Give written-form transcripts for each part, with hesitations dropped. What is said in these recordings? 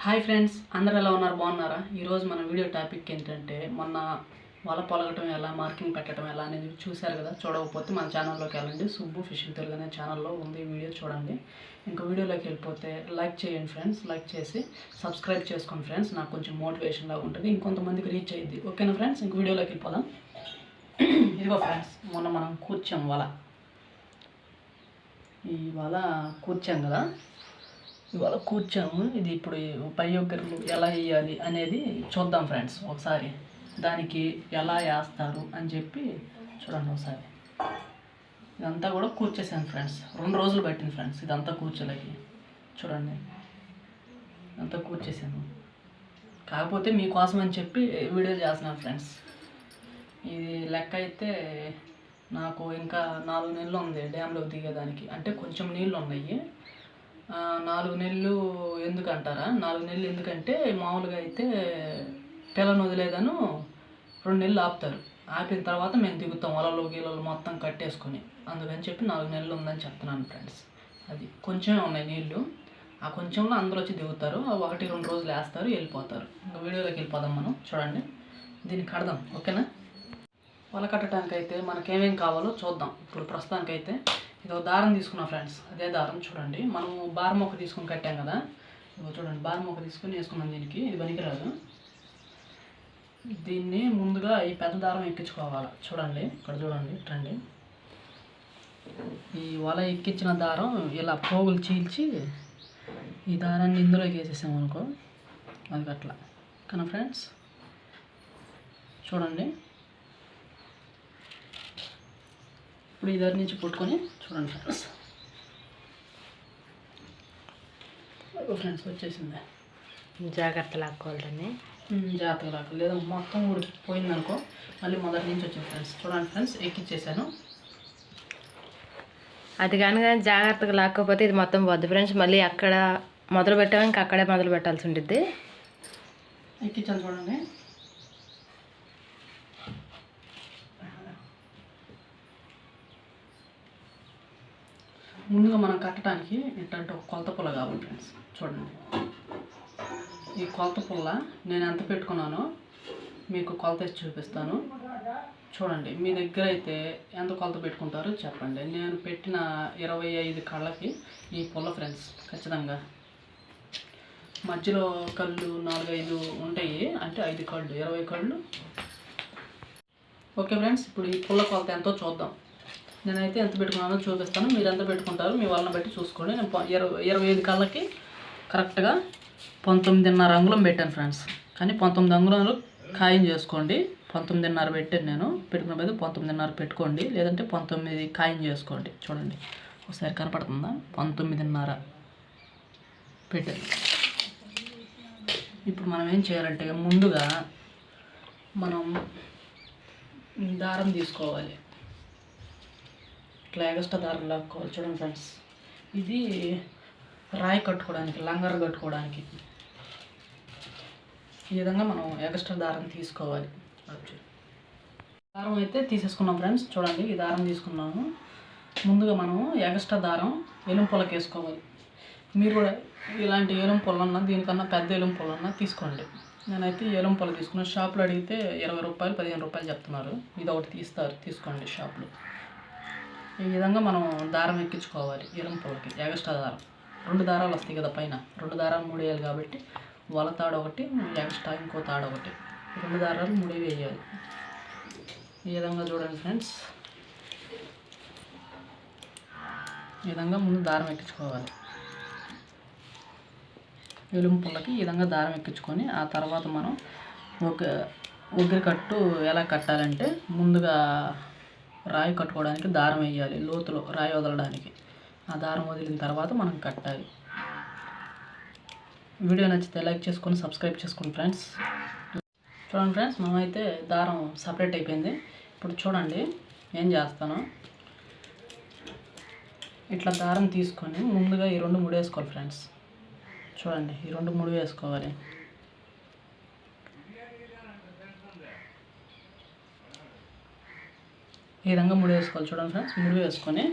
Hi friends, అందరూ ఎలా ఉన్నారు? బాగున్నారా? ఈరోజు మన వీడియో టాపిక్ ఏంటంటే మొన్న వల పొలగటం ఎలా, మార్కింగ్ పెట్టడం ఎలా అనేది చూశారు కదా. చూడకపోతే మన ఛానల్లోకి వెళ్ళండి. సుబ్బు ఫిషింగ్ తెలుగు అనే ఛానల్లో ఉంది వీడియో, చూడండి. ఇంకా వీడియోలోకి వెళ్ళిపోతే లైక్ చేయండి ఫ్రెండ్స్. లైక్ చేసి సబ్స్క్రైబ్ చేసుకోండి ఫ్రెండ్స్. నాకు కొంచెం మోటివేషన్ లాగా ఉంటుంది, ఇంకొంతమందికి రీచ్ అయ్యింది. ఓకేనా ఫ్రెండ్స్? ఇంక వీడియోలోకి వెళ్ళిపోదాం. ఇదిగో ఫ్రెండ్స్, మొన్న మనం కూర్చాం వల, ఈ వల కూర్చాం కదా. ఇవాళ కూర్చాము. ఇది ఇప్పుడు పై ఒక్కరు ఎలా వేయాలి అనేది చూద్దాం ఫ్రెండ్స్. ఒకసారి దానికి ఎలా వేస్తారు అని చెప్పి చూడండి ఒకసారి. ఇదంతా కూడా కూర్చేసాను ఫ్రెండ్స్. 2 రోజులు పట్టింది ఫ్రెండ్స్ ఇదంతా కూర్చోలేకి. చూడండి, ఇదంతా కూర్చేసాను. కాకపోతే మీకోసం అని చెప్పి వీడియో చేస్తున్నాను ఫ్రెండ్స్. ఇది లెక్క అయితే నాకు ఇంకా 4 నెలలు ఉంది డ్యామ్లో దిగేదానికి. అంటే కొంచెం నీళ్ళు ఉన్నాయి. 4 నెలలు ఎందుకంటారా? 4 నెలలు ఎందుకంటే మామూలుగా అయితే పిల్లను వదిలేదాను 2 నెలలు ఆపుతారు. ఆపిన తర్వాత మేము దిగుతాం వలలు గీలలు మొత్తం కట్టేసుకొని. అందుకని చెప్పి 4 నెలలు ఉందని చెప్తున్నాను ఫ్రెండ్స్. అది కొంచెమే ఉన్నాయి నీళ్ళు. ఆ కొంచెంలో అందరూ వచ్చి దిగుతారు. 1-2 రోజులు వేస్తారు, వెళ్ళిపోతారు. ఇంకా వీడియోలోకి వెళ్ళిపోదాం మనం. చూడండి, దీన్ని కడదాం. ఓకేనా? వల కట్టడానికి అయితే మనకేమేం కావాలో చూద్దాం. ఇప్పుడు ప్రస్తుతానికైతే ఇది ఒక దారం తీసుకున్నాం ఫ్రెండ్స్. అదే దారం చూడండి, మనం బార్ మొక్క తీసుకుని కట్టాం కదా. ఇదిగో చూడండి, బార్ మొక్క తీసుకొని వేసుకున్నాం. దీనికి ఇది పనికిరాదు. దీన్ని ముందుగా ఈ పెద్ద దారం ఎక్కించుకోవాలి. చూడండి, ఇక్కడ చూడండి, రండి. ఈ వల ఎక్కించిన దారం ఇలా పోగులు చీల్చి ఈ దారాన్ని ఇందులోకి వేసేసాం అనుకో, అది అట్లా. కానీ ఫ్రెండ్స్ చూడండి, ఇప్పుడు ఈ దారి నుంచి పుట్టుకొని చూడండి ఫ్రెండ్స్. ఫ్రెండ్స్ వచ్చేసింది. జాగ్రత్త లాక్కోవాలని, జాగ్రత్తగా లాక్కు, లేదా మొత్తం పోయింది అనుకో మళ్ళీ మొదటి నుంచి వచ్చింది ఫ్రెండ్స్. చూడండి ఫ్రెండ్స్, ఎక్కిచ్చేసాను. అది కానీ జాగ్రత్తగా లాక్కపోతే ఇది మొత్తం పోద్ది ఫ్రెండ్స్. మళ్ళీ అక్కడ మొదలు పెట్టాము, ఇంకా అక్కడే మొదలు పెట్టాల్సి ఉంటుంది. ఎక్కించాను చూడండి. ముందుగా మనం కట్టడానికి ఏంటంటే ఒక కొలత పుల్ల కావాలి ఫ్రెండ్స్. చూడండి, ఈ కొలత పుల్ల నేను ఎంత పెట్టుకున్నానో మీకు కొలత వేసి చూపిస్తాను. చూడండి, మీ దగ్గర అయితే ఎంత కొలత పెట్టుకుంటారో చెప్పండి. నేను పెట్టిన 25 కళ్ళకి ఈ పుల్ల ఫ్రెండ్స్. ఖచ్చితంగా మధ్యలో కళ్ళు 4-5 ఉంటాయి, అంటే 5 కళ్ళు 20 కళ్ళు. ఓకే ఫ్రెండ్స్, ఇప్పుడు ఈ పుల్ల కొలత ఎంతో చూద్దాం. నేనైతే ఎంత పెట్టుకున్నానో చూపిస్తాను, మీరు ఎంత పెట్టుకుంటారో మీ వాళ్ళని బట్టి చూసుకోండి. నేను 25 కళ్ళకి కరెక్ట్గా 19.5 అంగుళం పెట్టాను ఫ్రెండ్స్. కానీ 19 అంగుళాలు ఖాయం చేసుకోండి. 19.5 పెట్టాను నేను. పెట్టుకున్న మీద 19.5 పెట్టుకోండి, లేదంటే 19 ఖాయం చేసుకోండి. చూడండి ఒకసారి కనపడుతుందా? 19.5 పెట్టాను. ఇప్పుడు మనం ఏం చేయాలంటే ముందుగా మనం దారం తీసుకోవాలి. ఇట్లా ఎగస్ట్రా దారం లాక్కోవాలి. చూడండి ఫ్రెండ్స్, ఇది రాయి కట్టుకోవడానికి, లంగర్ కట్టుకోవడానికి ఈ విధంగా మనం ఎగస్ట్రా దారం తీసుకోవాలి. దారం అయితే తీసేసుకున్నాం ఫ్రెండ్స్. చూడండి, ఈ దారం తీసుకున్నాము. ముందుగా మనం ఎగస్ట్రా దారం ఎలుంపులకి వేసుకోవాలి. మీరు కూడా ఇలాంటి ఎలుంపులన్నా, దీనికన్నా పెద్ద ఎలుంపులన్నా తీసుకోండి. నేనైతే ఎలుంపులు తీసుకున్నాను. షాప్లో అడిగితే 20 రూపాయలు 15 రూపాయలు చెప్తున్నారు. ఇది ఒకటి తీసుకోండి షాప్లో. ఈ విధంగా మనం దారం ఎక్కించుకోవాలి. ఎలుంపులకి ఎగస్ట్రా దారం 2 దారాలు వస్తాయి కదా పైన. 2 దారాలు 3 వేయాలి కాబట్టి వల తాడు ఒకటి, ఎగస్ట్రా ఇంకో తాడు ఒకటి, 2 దారాలు 3 వేయాలి. ఈ విధంగా చూడండి ఫ్రెండ్స్. ఈ విధంగా ముందు దారం ఎక్కించుకోవాలి. ఎలుంపులకి ఈ విధంగా దారం ఎక్కించుకొని ఆ తర్వాత మనం ఒగ్గిరి కట్టు ఎలా కట్టాలంటే ముందుగా రాయి కట్టుకోవడానికి దారం వేయాలి. లోతులో రాయి వదలడానికి ఆ దారం వదిలిన తర్వాత మనం కట్టాలి. వీడియో నచ్చితే లైక్ చేసుకొని సబ్స్క్రైబ్ చేసుకోండి ఫ్రెండ్స్. చూడండి ఫ్రెండ్స్, మనమైతే దారం సపరేట్ అయిపోయింది. ఇప్పుడు చూడండి ఏం చేస్తాను. ఇట్లా దారం తీసుకొని ముందుగా ఈ 2 ముడేసుకోవాలి ఫ్రెండ్స్. చూడండి, ఈ 2 ముడి వేసుకోవాలి. ఈ విధంగా ముడి వేసుకోవాలి. చూడండి ఫ్రెండ్స్, ముడి వేసుకొని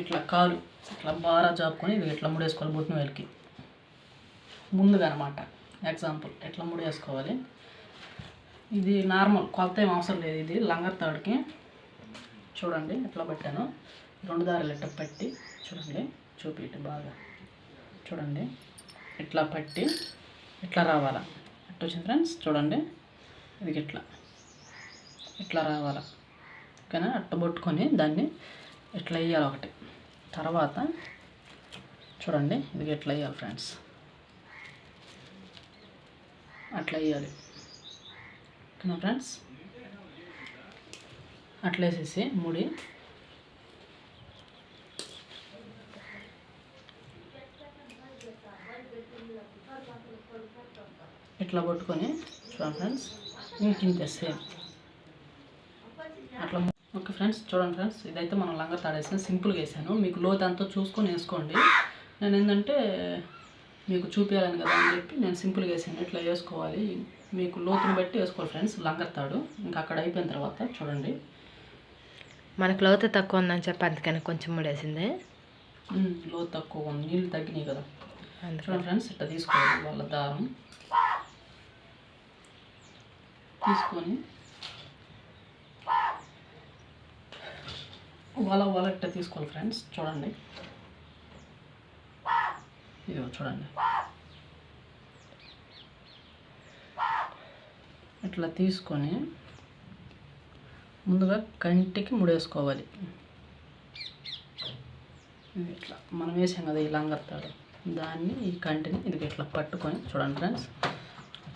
ఇట్లా కాలు ఇట్లా బాగా జాపుకొని ఇది ఇట్లా ముడేసుకోవాలి. బొట్టిన వేలికి ముందుగా అనమాట. ఎగ్జాంపుల్ ఎట్లా ముడి వేసుకోవాలి. ఇది నార్మల్ కొలత ఏం అవసరం లేదు. ఇది లంగర్ తాడుకి చూడండి ఎట్లా పెట్టాను. 2 దారాలు ఇట్లా పట్టి చూడండి, చూపిటి బాగా చూడండి. ఇట్లా పట్టి ఇట్లా రావాలా. ఎట్లా వచ్చింది ఫ్రెండ్స్ చూడండి. ఇది ఇట్లా రావాలా. ఓకేనా. అట్ట పట్టుకొని దాన్ని ఇట్లా వేయాలి ఒకటి. తర్వాత చూడండి ఇది ఎట్లా వేయాలి ఫ్రెండ్స్. అట్లా వేయాలి. ఓకేనా ఫ్రెండ్స్. అట్లా వేసేసి ముడి ఇట్లా పట్టుకొని చూడండి ఫ్రెండ్స్. ఇంకింతే సేమ్ అట్లా. ఓకే ఫ్రెండ్స్ చూడండి ఫ్రెండ్స్, ఇదైతే మనం లంగా తాడేసాను. సింపుల్గా వేసాను. మీకు లోతు అంతా చూసుకొని వేసుకోండి. నేను ఏంటంటే మీకు చూపించాలని కదా అని చెప్పి నేను సింపుల్గా వేసాను. ఇట్లా వేసుకోవాలి. మీకు లోతుని బట్టి వేసుకోవాలి ఫ్రెండ్స్ లంగర్ తాడు. ఇంకా అక్కడ అయిపోయిన తర్వాత చూడండి మనకు లోతు తక్కువ ఉందని చెప్పి అందుకని కొంచెం ముడేసింది. లోతు తక్కువ ఉంది, నీళ్ళు తగ్గినాయి కదా. చూడండి ఫ్రెండ్స్ ఇట్లా తీసుకోవాలి. వాళ్ళ దారం తీసుకొని వాళ్ళ ఇట్లా తీసుకోవాలి ఫ్రెండ్స్. చూడండి ఇదిగో చూడండి ఇట్లా తీసుకొని ముందుగా కంటికి ముడేసుకోవాలి. ఇట్లా మనం వేసాం కదా ఈ లంగర్ తాడు, దాన్ని ఈ కంటిని ఇది ఇట్లా పట్టుకొని చూడండి ఫ్రెండ్స్.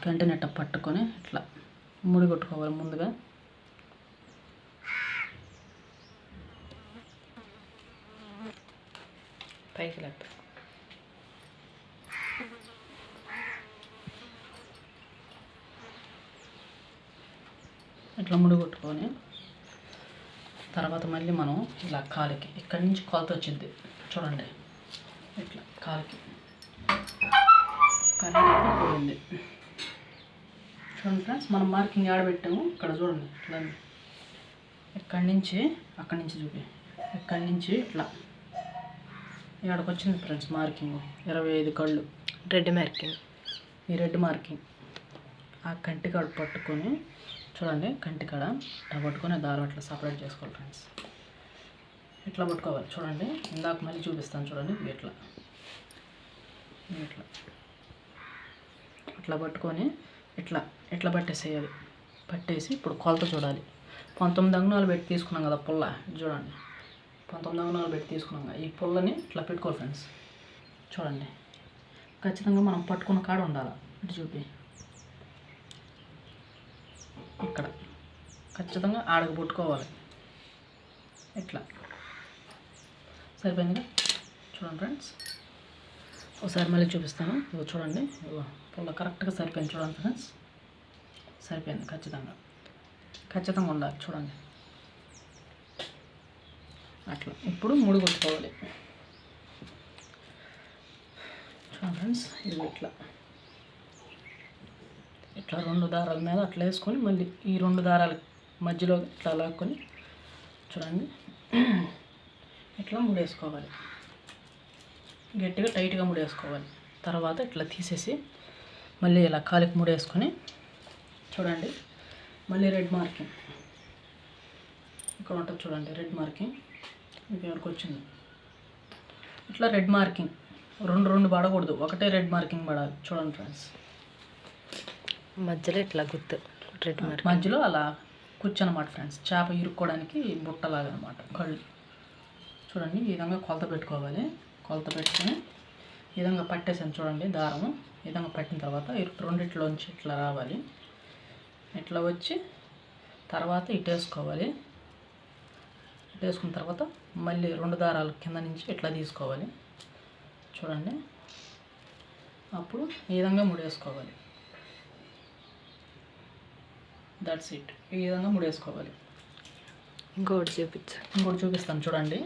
కంటిని ఇట్లా పట్టుకొని ఇట్లా ముడి కొట్టుకోవాలి. ముందుగా పైకి లేప ఇట్లా ముడి కొట్టుకొని తర్వాత మళ్ళీ మనం ఇలా కాలికి ఇక్కడి నుంచి కొలత వచ్చింది చూడండి. ఇట్లా కాలికి కరెక్ట్గా పోయింది. చూడండి ఫ్రెండ్స్ మనం మార్కింగ్ ఆడబెట్టాము. ఇక్కడ చూడండి ఇట్లా ఇక్కడి నుంచి అక్కడి నుంచి చూపి ఇక్కడి నుంచి ఇట్లా ఇక్కడికి వచ్చింది ఫ్రెండ్స్ మార్కింగ్ 25 కళ్ళు రెడ్ మార్కింగ్. ఈ రెడ్ మార్కింగ్ ఆ కంటికాడ పట్టుకొని చూడండి. కంటికాడ ఇట్లా పట్టుకొని దారం అట్లా సపరేట్ చేసుకోవాలి ఫ్రెండ్స్. ఇట్లా పట్టుకోవాలి చూడండి. ఇందాక మళ్ళీ చూపిస్తాను చూడండి. ఇట్లా ఇట్లా పట్టుకొని ఇట్లా పట్టేసేయాలి. పట్టేసి ఇప్పుడు కొలత చూడాలి. 19 అంగుళాలు పెట్టి తీసుకున్నాం కదా పుల్ల. చూడండి 19 అంగుళాలు పెట్టి తీసుకున్నాం కదా. ఈ పుల్లని ఇట్లా పెట్టుకోవాలి ఫ్రెండ్స్. చూడండి ఖచ్చితంగా మనం పట్టుకున్న కాడ ఉండాలి. ఇటు చూపి ఇక్కడ ఖచ్చితంగా ఆడకు పట్టుకోవాలి. ఇట్లా సరిపోయింది. చూడండి ఫ్రెండ్స్ ఒకసారి మళ్ళీ చూపిస్తాను. ఇదిగో చూడండి. ఇదిగో పుల్ల కరెక్ట్గా సరిపోయింది. చూడండి ఫ్రెండ్స్ సరిపోయింది. ఖచ్చితంగా ఉండాలి. చూడండి అట్లా. ఇప్పుడు ముడి కొట్టుకోవాలి. చూడండి ఫ్రెండ్స్ ఇది ఇట్లా 2 దారాల మీద అట్లా వేసుకొని మళ్ళీ ఈ 2 దారాల మధ్యలో ఇట్లా లాక్కొని చూడండి ఇట్లా ముడేసుకోవాలి. గట్టిగా టైట్గా ముడేసుకోవాలి. తర్వాత ఇట్లా తీసేసి మళ్ళీ ఇలా కాలికి ముడేసుకొని చూడండి మళ్ళీ రెడ్ మార్కింగ్ ఇక్కడ ఉంటుంది చూడండి. రెడ్ మార్కింగ్ మీకు ఎవరికి వచ్చింది. ఇట్లా రెడ్ మార్కింగ్ రెండు పడకూడదు, ఒకటే రెడ్ మార్కింగ్ పడాలి. చూడండి ఫ్రెండ్స్ మధ్యలో ఇట్లా గుర్తు రెడ్ మార్కింగ్ మధ్యలో అలా కూర్చోనమాట ఫ్రెండ్స్. చేప ఇరుక్కోవడానికి బుట్టలాగా అనమాట కళ్ళు. చూడండి ఈ విధంగా కొలత పెట్టుకోవాలి. కొలత పెట్టుకొని ఈ విధంగా పట్టేసాను చూడండి. దారము ఈ విధంగా పట్టిన తర్వాత రెండిట్లోంచి ఇట్లా రావాలి. ఇట్లా వచ్చి తర్వాత ఇటు వేసుకోవాలి. ఇటు వేసుకున్న తర్వాత మళ్ళీ 2 దారాలు కింద నుంచి ఇట్లా తీసుకోవాలి. చూడండి అప్పుడు ఈ విధంగా ముడేసుకోవాలి. That's it. ఈ విధంగా ముడేసుకోవాలి. ఇంకోటి చూపిస్తాను చూడండి.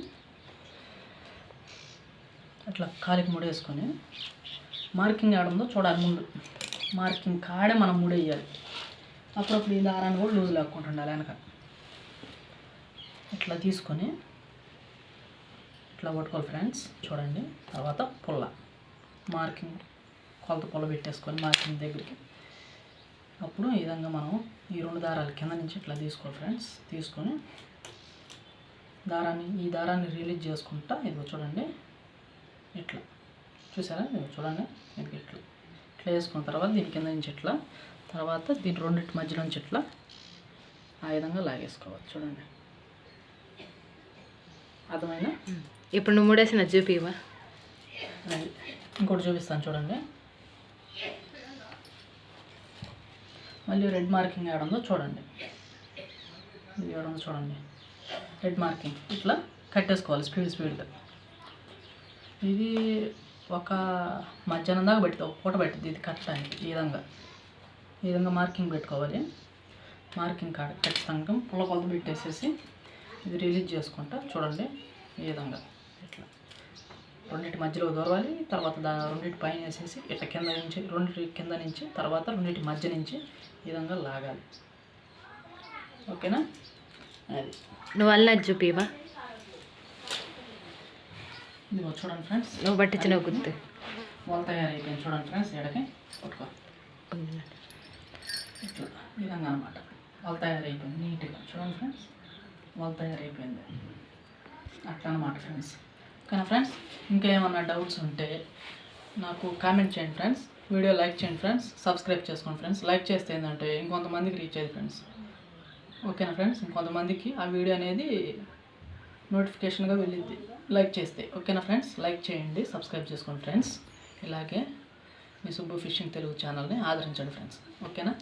అట్లా కాలికి ముడేసుకొని మార్కింగ్ ఆడుందో చూడాలి. ముందు మార్కింగ్ కాడే మనం ముడేయాలి. అప్పుడప్పుడు ఈ దారాన్ని కూడా లూజ్ లేకుంటుండాలి వెనక. ఇట్లా తీసుకొని ఇట్లా పట్టుకోవాలి ఫ్రెండ్స్. చూడండి తర్వాత పుల్ల మార్కింగ్ కొలత పొల పెట్టేసుకొని మార్కింగ్ దగ్గరికి. అప్పుడు ఈ విధంగా మనం ఈ 2 దారాలు కింద నుంచి ఇట్లా తీసుకోవాలి ఫ్రెండ్స్. తీసుకొని ఈ దారాన్ని రిలీజ్ చేసుకుంటా ఇదిగో చూడండి ఇట్లా చూసారా, ఇదిగో చూడండి ఇది ఇట్లా వేసుకున్న తర్వాత దీని కింద నుంచి ఇట్లా, తర్వాత దీని రెండింటి మధ్యలో నుంచి ఇట్లా ఆ విధంగా లాగేసుకోవాలి. చూడండి అర్థమైనా? ఇప్పుడు నువ్వు ముడేసిన చూపివా, ఇంకోటి చూపిస్తాను చూడండి. మళ్ళీ రెడ్ మార్కింగ్ ఏడుందో చూడండి, ఇది ఏడుందో చూడండి, రెడ్ మార్కింగ్ ఇట్లా కట్టేసుకోవాలి స్పీడ్గా. ఇది ఒక మధ్యాహ్నం దాకా పెడుతుంది, ఒక పూట పెట్టింది ఇది కట్టడానికి. ఈ విధంగా మార్కింగ్ పెట్టుకోవాలి. మార్కింగ్ కాడ ఖచ్చితంగా పుల్ల కొలత పెట్టేసేసి ఇది రిలీజ్ చేసుకుంటా చూడండి ఈ విధంగా ఇట్లా రెండింటి మధ్యలో దొరవాలి. తర్వాత రెండింటి పైన వేసేసి ఇట్లా కింద నుంచి రెండింటి కింద నుంచి తర్వాత రెండింటి మధ్య నుంచి ఈ విధంగా లాగాలి. ఓకేనా? అది నువ్వు అల్లది చూపివా, ఇది చూడండి ఫ్రెండ్స్, నువ్వు పట్టించిన గుర్తు వాళ్ళు తయారైపోయింది. చూడండి ఫ్రెండ్స్, ఎడకి పట్టుకో ఇట్లా ఈ విధంగా అనమాట. వాళ్ళు తయారైపోయింది నీట్గా. చూడండి ఫ్రెండ్స్, వాళ్ళు తయారైపోయింది అట్లా అనమాట ఫ్రెండ్స్. ఓకేనా ఫ్రెండ్స్, ఇంకా ఏమన్నా డౌట్స్ ఉంటే నాకు కామెంట్ చేయండి ఫ్రెండ్స్. వీడియో లైక్ చేయండి ఫ్రెండ్స్, సబ్స్క్రైబ్ చేసుకోండి ఫ్రెండ్స్. లైక్ చేస్తే ఏంటంటే ఇంకొంతమందికి రీచ్ అయ్యేది ఫ్రెండ్స్. ఓకేనా ఫ్రెండ్స్, ఇంకొంతమందికి ఆ వీడియో అనేది నోటిఫికేషన్గా వెళ్ళింది లైక్ చేస్తే. ఓకేనా ఫ్రెండ్స్, లైక్ చేయండి, సబ్స్క్రైబ్ చేసుకోండి ఫ్రెండ్స్. ఇలాగే మీ సుబ్బు ఫిషింగ్ తెలుగు ఛానల్ని ఆదరించండి ఫ్రెండ్స్. ఓకేనా?